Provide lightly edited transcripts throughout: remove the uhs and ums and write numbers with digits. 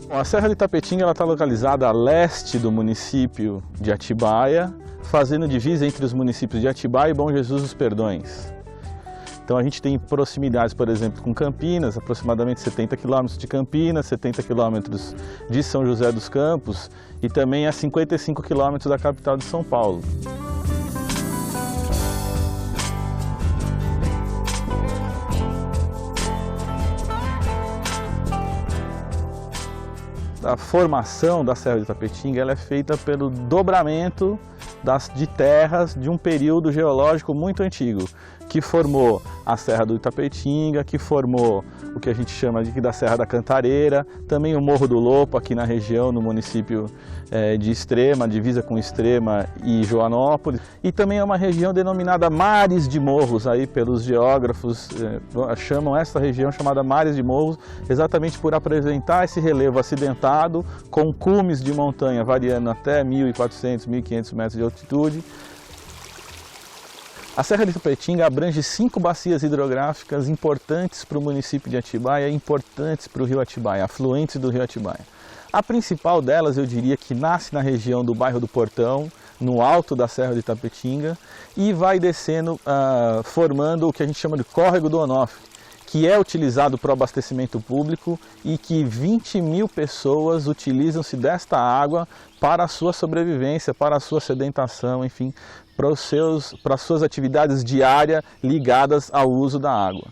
Bom, a Serra de Itapetinga está localizada a leste do município de Atibaia, fazendo divisa entre os municípios de Atibaia e Bom Jesus dos Perdões. Então a gente tem proximidades, por exemplo, com Campinas, aproximadamente 70 quilômetros de Campinas, 70 quilômetros de São José dos Campos e também a 55 quilômetros da capital de São Paulo. A formação da Serra de Itapetinga ela é feita pelo dobramento de terras de um período geológico muito antigo, que formou a Serra do Itapetinga, que formou o que a gente chama da Serra da Cantareira, também o Morro do Lopo, aqui na região, no município de Extrema, divisa com Extrema e Joanópolis, e também é uma região denominada Mares de Morros, aí pelos geógrafos chamam essa região chamada Mares de Morros, exatamente por apresentar esse relevo acidentado, com cumes de montanha variando até 1.400, 1.500 metros de altitude. A Serra de Itapetinga abrange 5 bacias hidrográficas importantes para o município de Atibaia e importantes para o rio Atibaia, afluentes do rio Atibaia. A principal delas, eu diria que nasce na região do bairro do Portão, no alto da Serra de Itapetinga, e vai descendo, formando o que a gente chama de Córrego do Onofre, que é utilizado para o abastecimento público e que 20 mil pessoas utilizam-se desta água para a sua sobrevivência, para a sua sedentação, enfim, para as suas atividades diárias ligadas ao uso da água.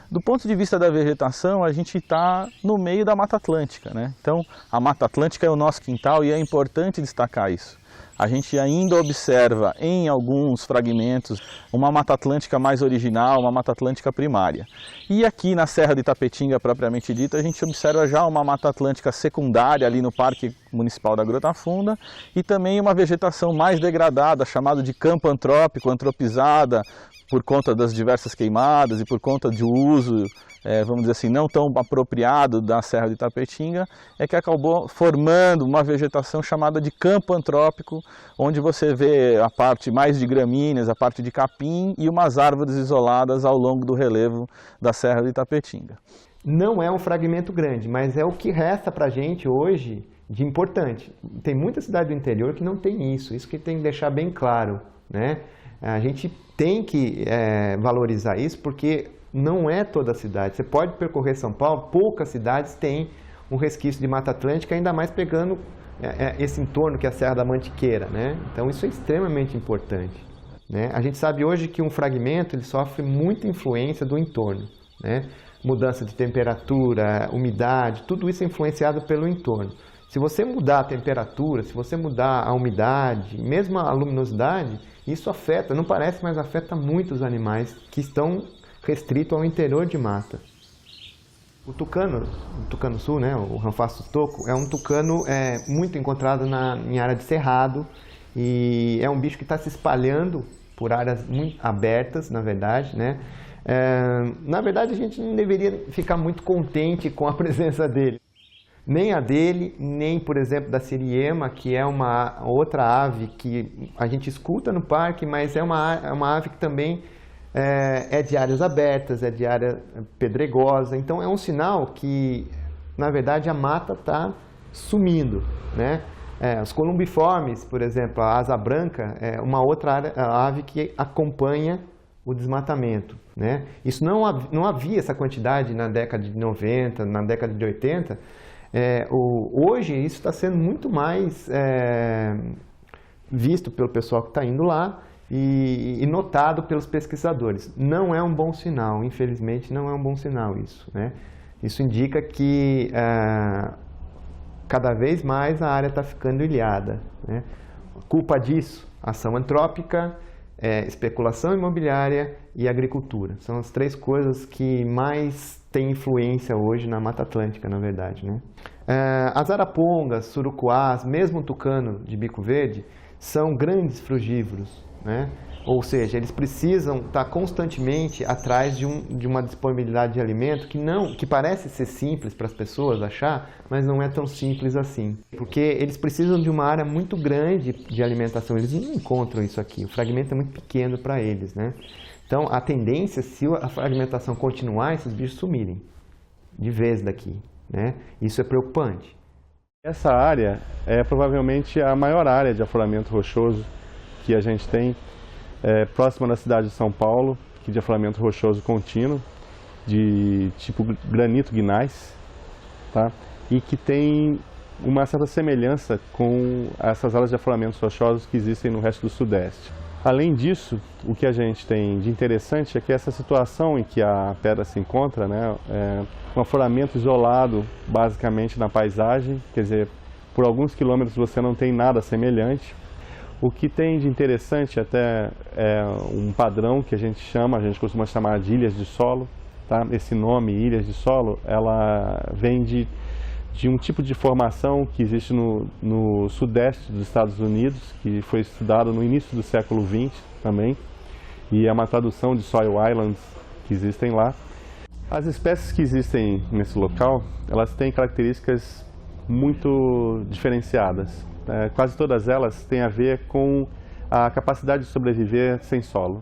Do ponto de vista da vegetação, a gente está no meio da Mata Atlântica, né? Então, a Mata Atlântica é o nosso quintal e é importante destacar isso. A gente ainda observa em alguns fragmentos uma Mata Atlântica mais original, uma Mata Atlântica primária. E aqui na Serra de Itapetinga, propriamente dita, a gente observa já uma Mata Atlântica secundária ali no Parque Municipal da Grota Funda e também uma vegetação mais degradada, chamada de campo antrópico, antropizada, por conta das diversas queimadas e por conta do uso, vamos dizer assim, não tão apropriado da Serra de Itapetinga, é que acabou formando uma vegetação chamada de campo antrópico, onde você vê a parte mais de gramíneas, a parte de capim e umas árvores isoladas ao longo do relevo da Serra de Itapetinga. Não é um fragmento grande, mas é o que resta para a gente hoje de importante. Tem muita cidade do interior que não tem isso que tem que deixar bem claro, né? A gente tem que valorizar isso porque não é toda a cidade. Você pode percorrer São Paulo, poucas cidades têm um resquício de Mata Atlântica, ainda mais pegando esse entorno que é a Serra da Mantiqueira, né? Então isso é extremamente importante, né? A gente sabe hoje que um fragmento ele sofre muita influência do entorno, né? Mudança de temperatura, umidade, tudo isso é influenciado pelo entorno. Se você mudar a temperatura, se você mudar a umidade, mesmo a luminosidade, isso afeta, não parece, mas afeta muito os animais que estão restritos ao interior de mata. O tucano sul, né, o ranfaço toco, é um tucano muito encontrado em área de cerrado e é um bicho que está se espalhando por áreas muito abertas, na verdade, né? Na verdade, a gente não deveria ficar muito contente com a presença dele. Nem a dele, nem, por exemplo, da siriema, que é uma outra ave que a gente escuta no parque, mas é uma ave que também é de áreas abertas, é de área pedregosa. Então, é um sinal que, na verdade, a mata está sumindo, né? Os columbiformes, por exemplo, a asa branca, é uma outra ave que acompanha o desmatamento, né? Isso não havia essa quantidade na década de 90, na década de 80. Hoje isso está sendo muito mais visto pelo pessoal que está indo lá e notado pelos pesquisadores. Não é um bom sinal, infelizmente não é um bom sinal isso, né? Isso indica que cada vez mais a área está ficando ilhada, né? Culpa disso, ação antrópica, especulação imobiliária e agricultura. São as 3 coisas que mais têm influência hoje na Mata Atlântica, na verdade, né? As arapongas, surucuás, mesmo o tucano de bico verde, são grandes frugívoros, né? Ou seja, eles precisam estar constantemente atrás de uma disponibilidade de alimento que parece ser simples para as pessoas achar, mas não é tão simples assim. Porque eles precisam de uma área muito grande de alimentação, eles não encontram isso aqui, o fragmento é muito pequeno para eles, né? Então, a tendência, se a fragmentação continuar, esses bichos sumirem de vez daqui. né? Isso é preocupante. Essa área é provavelmente a maior área de afloramento rochoso que a gente tem, próxima da cidade de São Paulo, que de afloramento rochoso contínuo, de tipo granito gneiss, tá? E que tem uma certa semelhança com essas áreas de afloramentos rochosos que existem no resto do Sudeste. Além disso, o que a gente tem de interessante é que essa situação em que a pedra se encontra, né, é um afloramento isolado basicamente na paisagem, quer dizer, por alguns quilômetros você não tem nada semelhante. O que tem de interessante até é um padrão que a gente costuma chamar de ilhas de solo, tá? Esse nome, ilhas de solo, ela vem de um tipo de formação que existe no sudeste dos Estados Unidos, que foi estudado no início do século XX também, e é uma tradução de soil islands que existem lá. As espécies que existem nesse local, elas têm características muito diferenciadas. Quase todas elas têm a ver com a capacidade de sobreviver sem solo.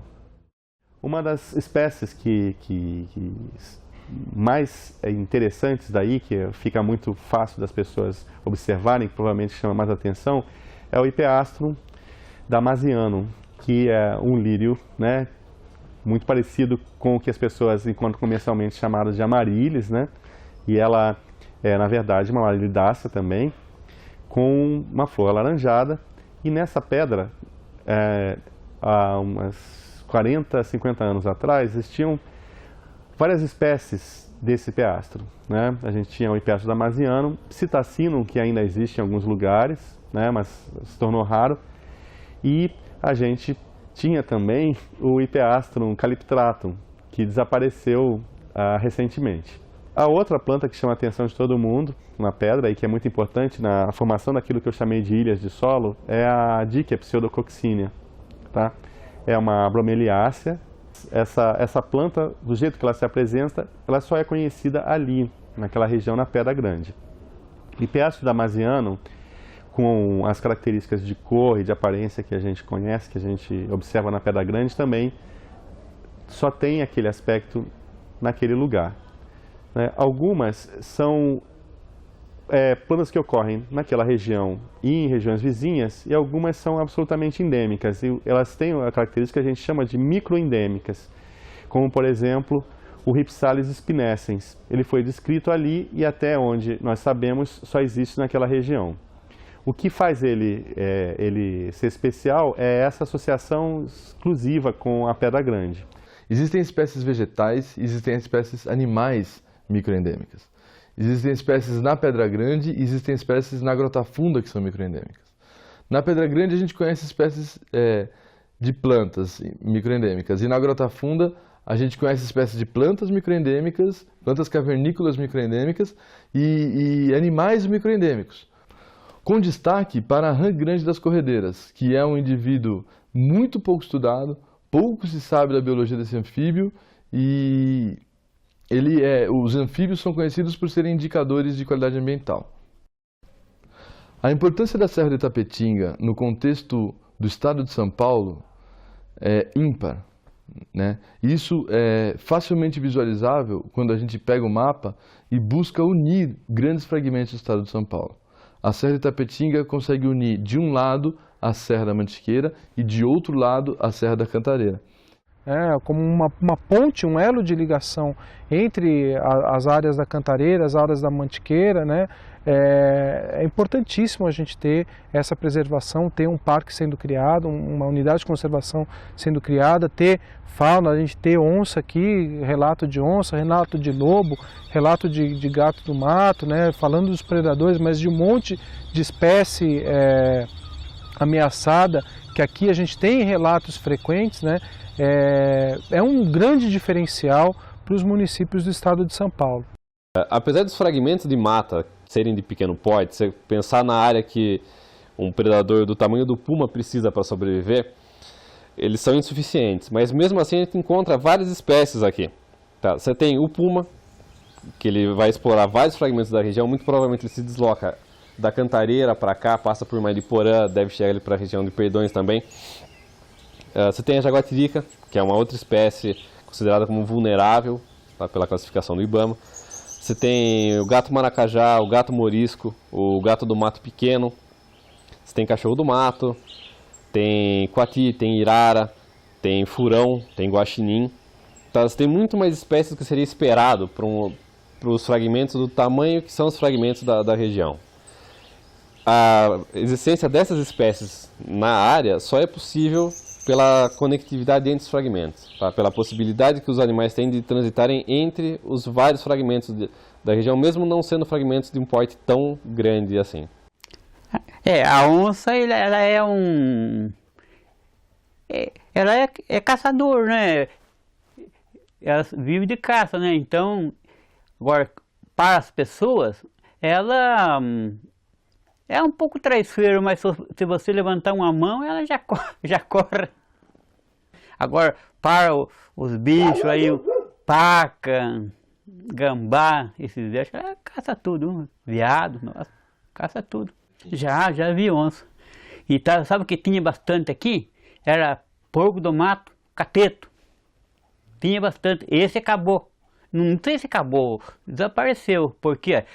Uma das espécies que mais interessantes daí, que fica muito fácil das pessoas observarem, que provavelmente chama mais atenção, é o Hippeastrum damassianum, que é um lírio, né, muito parecido com o que as pessoas encontram comercialmente chamadas de amaryllis, né, e ela é, na verdade, uma amarilidácea também, com uma flor alaranjada, e nessa pedra, há umas 40, 50 anos atrás, existiam várias espécies desse Hippeastrum, né? A gente tinha o Hippeastrum damassianum, Psittacinum, que ainda existe em alguns lugares, né? Mas se tornou raro, e a gente tinha também o Hippeastrum calyptratum, que desapareceu recentemente. A outra planta que chama a atenção de todo mundo na pedra e que é muito importante na formação daquilo que eu chamei de ilhas de solo é a Dickia pseudococcinea, tá? É uma bromeliácea. Essa planta, do jeito que ela se apresenta, ela só é conhecida ali, naquela região, na Pedra Grande. Hippeastrum damassianum, com as características de cor e de aparência que a gente conhece, que a gente observa na Pedra Grande, também só tem aquele aspecto naquele lugar. Algumas são plantas que ocorrem naquela região e em regiões vizinhas, e algumas são absolutamente endêmicas, e elas têm a característica que a gente chama de microendêmicas, como por exemplo o Rhipsalis spinescens. Ele foi descrito ali e até onde nós sabemos só existe naquela região. O que faz ele ser especial é essa associação exclusiva com a Pedra Grande. Existem espécies vegetais, existem espécies animais microendêmicas. Existem espécies na Pedra Grande e existem espécies na Grota Funda que são microendêmicas. Na Pedra Grande a gente conhece espécies de plantas microendêmicas e na Grota Funda a gente conhece espécies de plantas microendêmicas, plantas cavernícolas microendêmicas e animais microendêmicos. Com destaque para a rã grande das corredeiras, que é um indivíduo muito pouco estudado, pouco se sabe da biologia desse anfíbio e os anfíbios são conhecidos por serem indicadores de qualidade ambiental. A importância da Serra de Itapetinga no contexto do estado de São Paulo é ímpar, né? Isso é facilmente visualizável quando a gente pega o mapa e busca unir grandes fragmentos do estado de São Paulo. A Serra de Itapetinga consegue unir de um lado a Serra da Mantiqueira e de outro lado a Serra da Cantareira. Como uma ponte, um elo de ligação entre as áreas da Cantareira, as áreas da Mantiqueira, né? É importantíssimo a gente ter essa preservação, ter um parque sendo criado, uma unidade de conservação sendo criada, ter fauna, a gente ter onça aqui, relato de onça, relato de lobo, relato de gato do mato, né? Falando dos predadores, mas de um monte de espécie ameaçada, que aqui a gente tem relatos frequentes, né? É um grande diferencial para os municípios do estado de São Paulo. Apesar dos fragmentos de mata serem de pequeno porte, você pensar na área que um predador do tamanho do puma precisa para sobreviver, eles são insuficientes, mas mesmo assim a gente encontra várias espécies aqui. Tá? Você tem o puma, que ele vai explorar vários fragmentos da região, muito provavelmente ele se desloca da Cantareira para cá, passa por Mariporã, deve chegar ali para a região de Perdões também. Você tem a jaguatirica, que é uma outra espécie considerada como vulnerável, tá, pela classificação do IBAMA. Você tem o gato maracajá, o gato morisco, o gato do mato pequeno. Você tem cachorro do mato, tem coati, tem irara, tem furão, tem guaxinim. Então, você tem muito mais espécies do que seria esperado para os fragmentos do tamanho que são os fragmentos da região. A existência dessas espécies na área só é possível pela conectividade entre os fragmentos, tá? Pela possibilidade que os animais têm de transitarem entre os vários fragmentos da região, mesmo não sendo fragmentos de um porte tão grande assim. A onça, ela é ela é caçador, né? Ela vive de caça, né? Então, agora, para as pessoas, ela é um pouco traiçoeira, mas se você levantar uma mão, ela já corre. Agora, para os bichos aí, paca, gambá, esses bichos, ela caça tudo. Veado, nossa, caça tudo. Já vi onça. E sabe o que tinha bastante aqui? Era porco do mato, cateto. Tinha bastante. Esse acabou. Não sei se acabou, desapareceu. Por quê?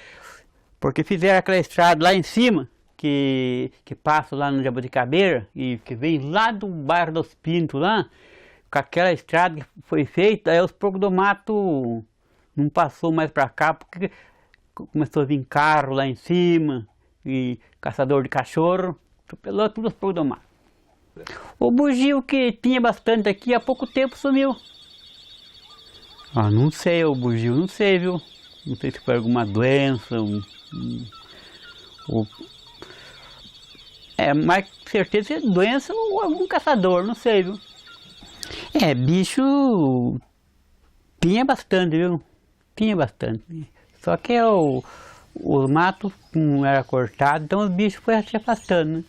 Porque fizeram aquela estrada lá em cima, que passa lá no Jabuticabeira, e que vem lá do bairro dos Pintos lá, com aquela estrada que foi feita, aí os porcos do mato não passou mais para cá, porque começou a vir carro lá em cima, e caçador de cachorro, atropelou tudo os porcos do mato. O bugio que tinha bastante aqui, há pouco tempo sumiu. Não sei, o bugio, não sei, viu? Não sei se foi alguma doença, mas com certeza é doença ou algum caçador, não sei, viu? Bicho tinha bastante, viu? Tinha bastante. Só que o mato não era cortado, então os bichos foram se afastando, né?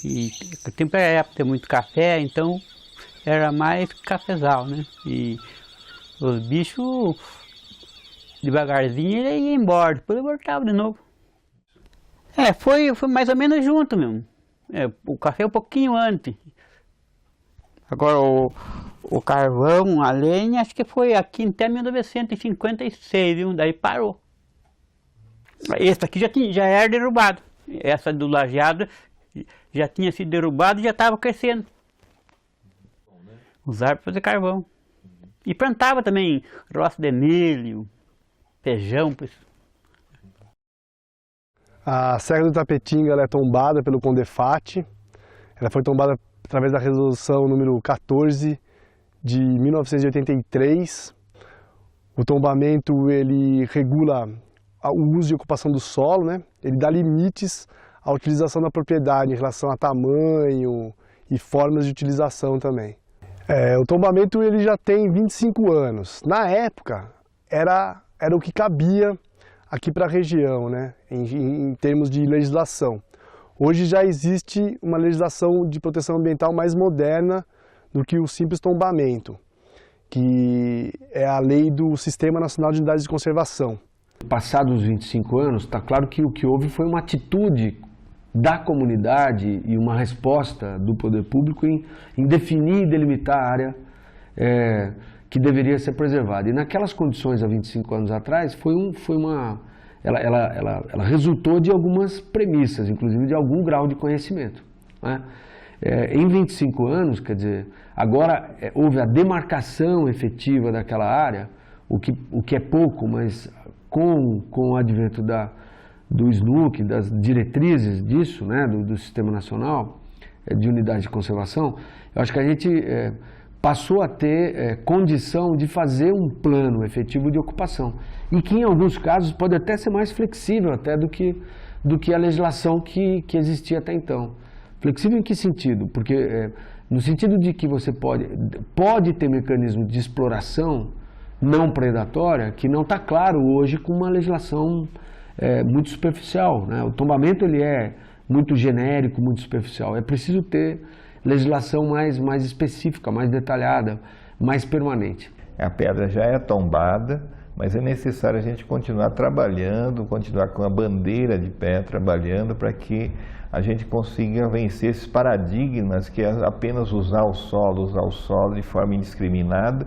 E o tempo era época de ter muito café, então era mais cafezal, né? E os bichos, devagarzinho, ele ia embora, depois ele voltava de novo. Foi mais ou menos junto mesmo. O café um pouquinho antes. Agora o carvão, a lenha, acho que foi aqui até 1956, viu? Daí parou. Esse aqui já era derrubado. Essa do lajeado já tinha sido derrubado e já estava crescendo. Usaram para fazer carvão. E plantava também roça de milho, feijão. A Serra do Tapetinga ela é tombada pelo Condefat. Ela foi tombada através da resolução número 14 de 1983. O tombamento ele regula o uso e ocupação do solo, né? Ele dá limites à utilização da propriedade em relação a tamanho e formas de utilização também. O tombamento ele já tem 25 anos. Na época era o que cabia aqui para a região, né? Em termos de legislação. Hoje já existe uma legislação de proteção ambiental mais moderna do que o simples tombamento, que é a lei do Sistema Nacional de Unidades de Conservação. Passados os 25 anos, está claro que o que houve foi uma atitude da comunidade e uma resposta do poder público em definir e delimitar a área que deveria ser preservada. E naquelas condições, há 25 anos atrás, ela resultou de algumas premissas, inclusive de algum grau de conhecimento, né? Em 25 anos, quer dizer, agora houve a demarcação efetiva daquela área, o que é pouco, mas com o advento do SNUC, das diretrizes disso, né, do Sistema Nacional de Unidade de Conservação, eu acho que a gente passou a ter condição de fazer um plano efetivo de ocupação e que em alguns casos pode até ser mais flexível até do que a legislação que existia até então. Flexível em que sentido? Porque no sentido de que você pode ter mecanismo de exploração não predatória que não está claro hoje com uma legislação muito superficial, né? O tombamento ele é muito genérico, muito superficial. É preciso ter legislação mais específica, mais detalhada, mais permanente. A pedra já é tombada, mas é necessário a gente continuar trabalhando, continuar com a bandeira de pé, trabalhando para que a gente consiga vencer esses paradigmas que é apenas usar o solo de forma indiscriminada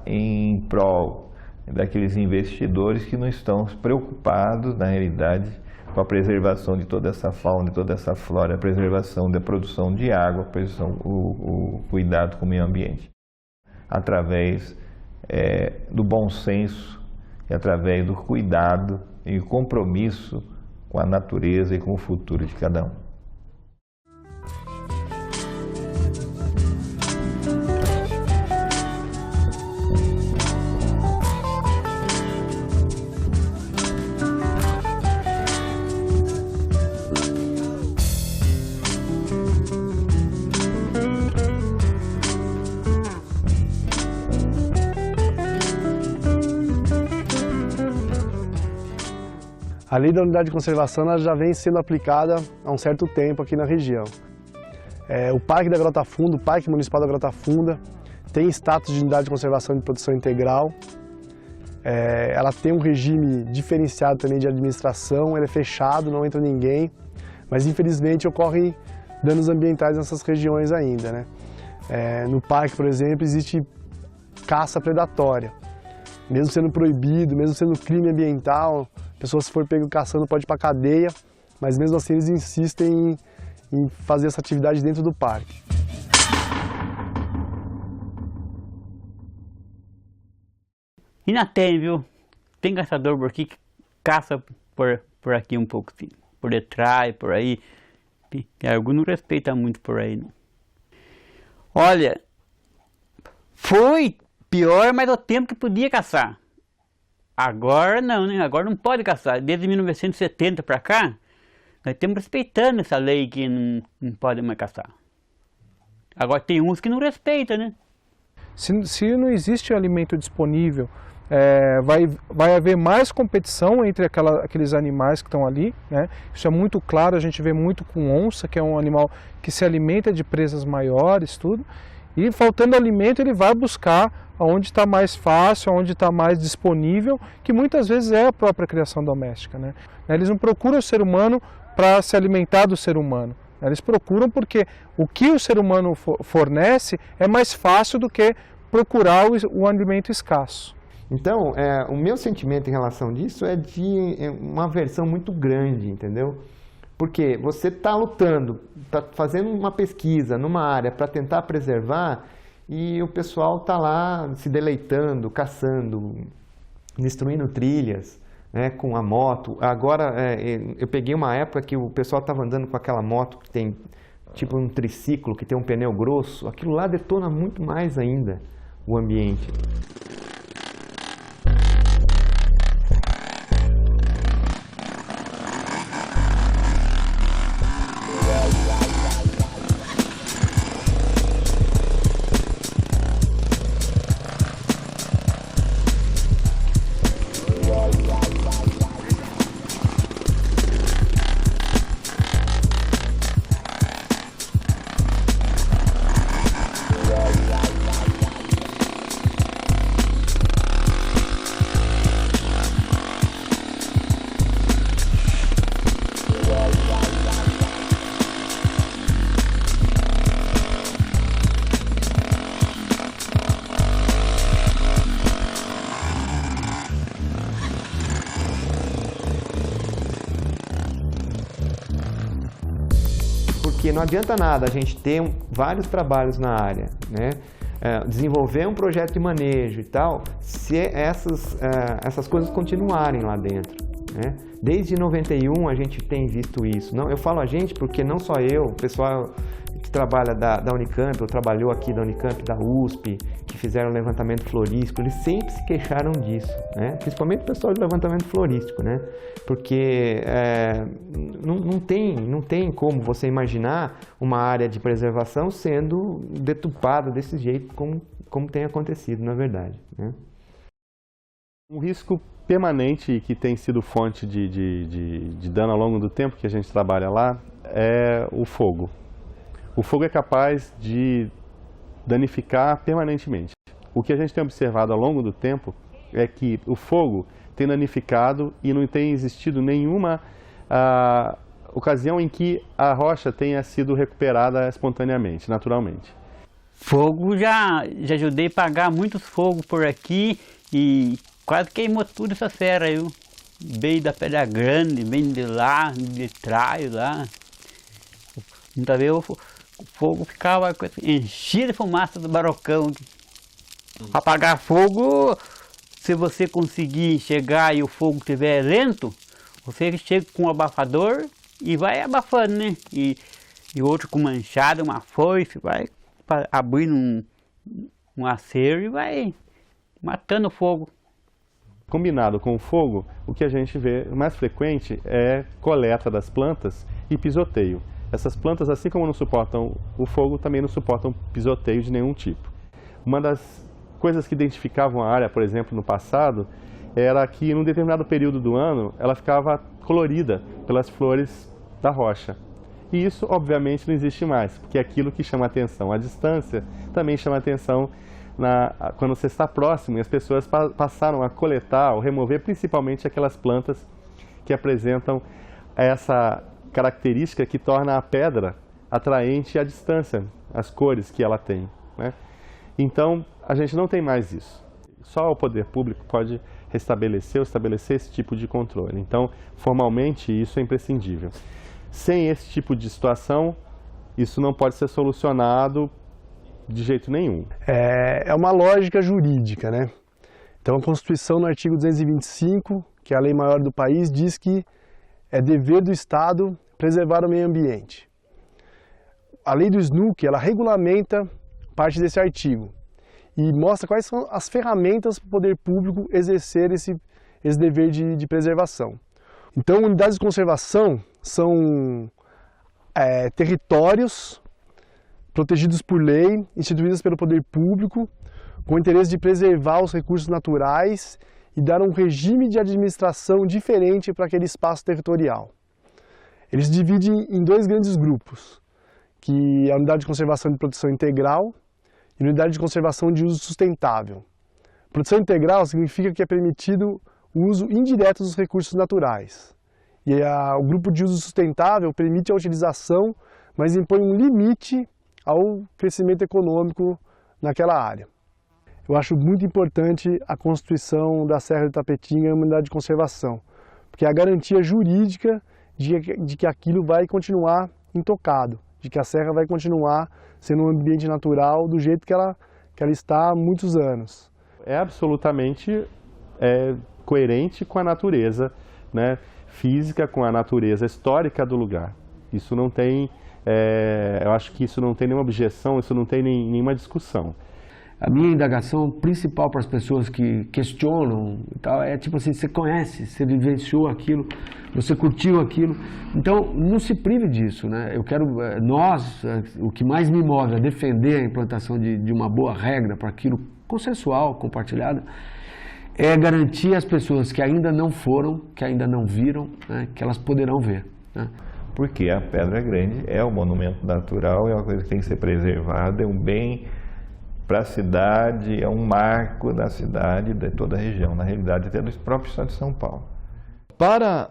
em prol daqueles investidores que não estão preocupados, na realidade, com a preservação de toda essa fauna, de toda essa flora, a preservação da produção de água, o cuidado com o meio ambiente. Através do bom senso e através do cuidado e compromisso com a natureza e com o futuro de cada um. A lei da unidade de conservação ela já vem sendo aplicada há um certo tempo aqui na região. O Parque da Grota Funda, o Parque Municipal da Grota Funda, tem status de unidade de conservação de produção integral. Ela tem um regime diferenciado também de administração, ele é fechado, não entra ninguém, mas infelizmente ocorrem danos ambientais nessas regiões ainda, né? No parque, por exemplo, existe caça predatória. Mesmo sendo proibido, mesmo sendo crime ambiental, a pessoa, se for pego caçando, pode ir para a cadeia, mas mesmo assim eles insistem em fazer essa atividade dentro do parque. Ainda tem, viu? Tem caçador por aqui que caça por aqui um pouco, sim. Por detrás, por aí. Alguns não respeitam muito por aí, não. Olha, foi pior, mas o tempo que podia caçar. Agora não, né? Agora não pode caçar. Desde 1970 para cá, nós estamos respeitando essa lei que não pode mais caçar. Agora tem uns que não respeitam, né? Se não existe alimento disponível, vai haver mais competição entre aqueles animais que estão ali, né? Isso é muito claro, a gente vê muito com onça, que é um animal que se alimenta de presas maiores, tudo. E faltando alimento, ele vai buscar onde está mais fácil, onde está mais disponível, que muitas vezes é a própria criação doméstica, né? Eles não procuram o ser humano para se alimentar do ser humano. Eles procuram porque o que o ser humano fornece é mais fácil do que procurar o alimento escasso. Então, o meu sentimento em relação disso é de uma aversão muito grande, entendeu? Porque você está lutando, está fazendo uma pesquisa numa área para tentar preservar e o pessoal está lá se deleitando, caçando, destruindo trilhas, né, com a moto. Agora, eu peguei uma época que o pessoal estava andando com aquela moto que tem tipo um triciclo, que tem um pneu grosso. Aquilo lá detona muito mais ainda o ambiente. Porque não adianta nada a gente ter vários trabalhos na área, né? Desenvolver um projeto de manejo e tal, se essas coisas continuarem lá dentro, né? Desde 91 a gente tem visto isso. Não, eu falo a gente porque não só eu, o pessoal que trabalha da Unicamp, ou trabalhou aqui da Unicamp, da USP, que fizeram levantamento florístico, eles sempre se queixaram disso, né? Principalmente o pessoal de levantamento florístico, né? Porque não tem como você imaginar uma área de preservação sendo deturpada desse jeito como tem acontecido, na verdade, né? Um risco permanente que tem sido fonte de dano ao longo do tempo que a gente trabalha lá é o fogo. O fogo é capaz de danificar permanentemente. O que a gente tem observado ao longo do tempo é que o fogo tem danificado e não tem existido nenhuma ocasião em que a rocha tenha sido recuperada espontaneamente, naturalmente. Fogo, já ajudei a apagar muitos fogos por aqui e quase queimou tudo essa serra aí. Veio da Pedra Grande, vem de lá, de trás lá. Muitas vezes o fogo ficava enchido de fumaça do barrocão. Apagar fogo, se você conseguir chegar e o fogo estiver lento, você chega com um abafador e vai abafando, né? E outro com manchada, uma foice, vai abrindo um acero e vai matando o fogo. Combinado com o fogo, o que a gente vê mais frequente é coleta das plantas e pisoteio. Essas plantas, assim como não suportam o fogo, também não suportam pisoteio de nenhum tipo. Uma das coisas que identificavam a área, por exemplo, no passado, era que em um determinado período do ano ela ficava colorida pelas flores da rocha. E isso, obviamente, não existe mais, porque é aquilo que chama atenção. A distância também chama atenção quando você está próximo, e as pessoas passaram a coletar ou remover principalmente aquelas plantas que apresentam essa característica que torna a pedra atraente à distância, as cores que ela tem, né? Então, a gente não tem mais isso. Só o poder público pode restabelecer ou estabelecer esse tipo de controle. Então, formalmente, isso é imprescindível. Sem esse tipo de situação, isso não pode ser solucionado de jeito nenhum. É uma lógica jurídica, né? Então, a Constituição, no artigo 225, que é a lei maior do país, diz que é dever do Estado preservar o meio ambiente. A lei do SNUC, ela regulamenta parte desse artigo e mostra quais são as ferramentas para o poder público exercer esse dever de preservação. Então, unidades de conservação são territórios protegidos por lei, instituídas pelo poder público, com o interesse de preservar os recursos naturais e dar um regime de administração diferente para aquele espaço territorial. Eles se dividem em dois grandes grupos, que é a unidade de conservação de proteção integral e a unidade de conservação de uso sustentável. Proteção integral significa que é permitido o uso indireto dos recursos naturais. E o grupo de uso sustentável permite a utilização, mas impõe um limite ao crescimento econômico naquela área. Eu acho muito importante a constituição da Serra do Itapetinga em uma unidade de conservação, porque é a garantia jurídica de que aquilo vai continuar intocado, de que a serra vai continuar sendo um ambiente natural do jeito que ela está há muitos anos. É absolutamente coerente com a natureza, né, física, com a natureza histórica do lugar. Isso não tem, eu acho que isso não tem nenhuma objeção, isso não tem nenhuma discussão. A minha indagação principal para as pessoas que questionam e tal é tipo assim, você conhece, você vivenciou aquilo, você curtiu aquilo, então não se prive disso, né? Eu quero, o que mais me move a defender a implantação de uma boa regra para aquilo consensual, compartilhada, é garantir às pessoas que ainda não foram, que ainda não viram, né, que elas poderão ver, né? Porque a Pedra Grande é um monumento natural, é uma coisa que tem que ser preservada, é um bem para a cidade, é um marco da cidade, de toda a região, na realidade até do próprio estado de São Paulo. Para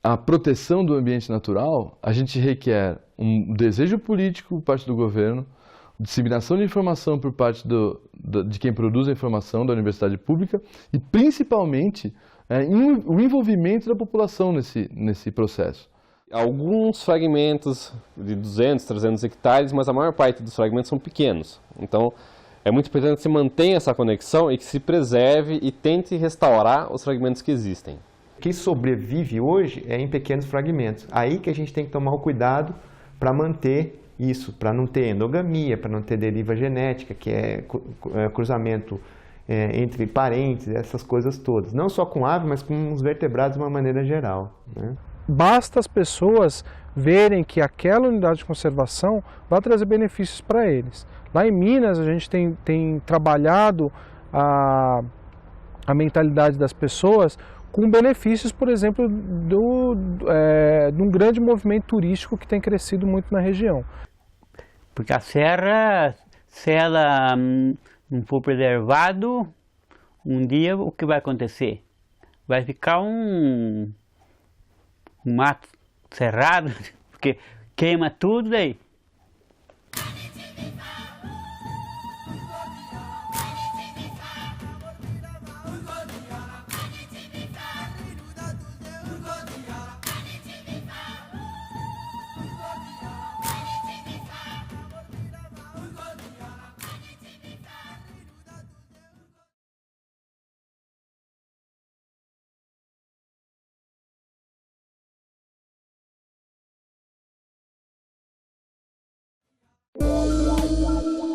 a proteção do ambiente natural, a gente requer um desejo político por parte do governo, disseminação de informação por parte de quem produz a informação da universidade pública e, principalmente, o envolvimento da população nesse processo. Alguns fragmentos de 200, 300 hectares, mas a maior parte dos fragmentos são pequenos. Então, é muito importante que se mantenha essa conexão e que se preserve e tente restaurar os fragmentos que existem. O que sobrevive hoje é em pequenos fragmentos. Aí que a gente tem que tomar o cuidado para manter isso, para não ter endogamia, para não ter deriva genética, que é cruzamento entre parentes, essas coisas todas. Não só com ave, mas com os vertebrados de uma maneira geral, né? Basta as pessoas verem que aquela unidade de conservação vai trazer benefícios para eles. Lá em Minas, a gente tem trabalhado a mentalidade das pessoas com benefícios, por exemplo, de um grande movimento turístico que tem crescido muito na região. Porque a serra, se ela não for preservado, um dia o que vai acontecer? Vai ficar um mato cerrado, porque queima tudo daí. Música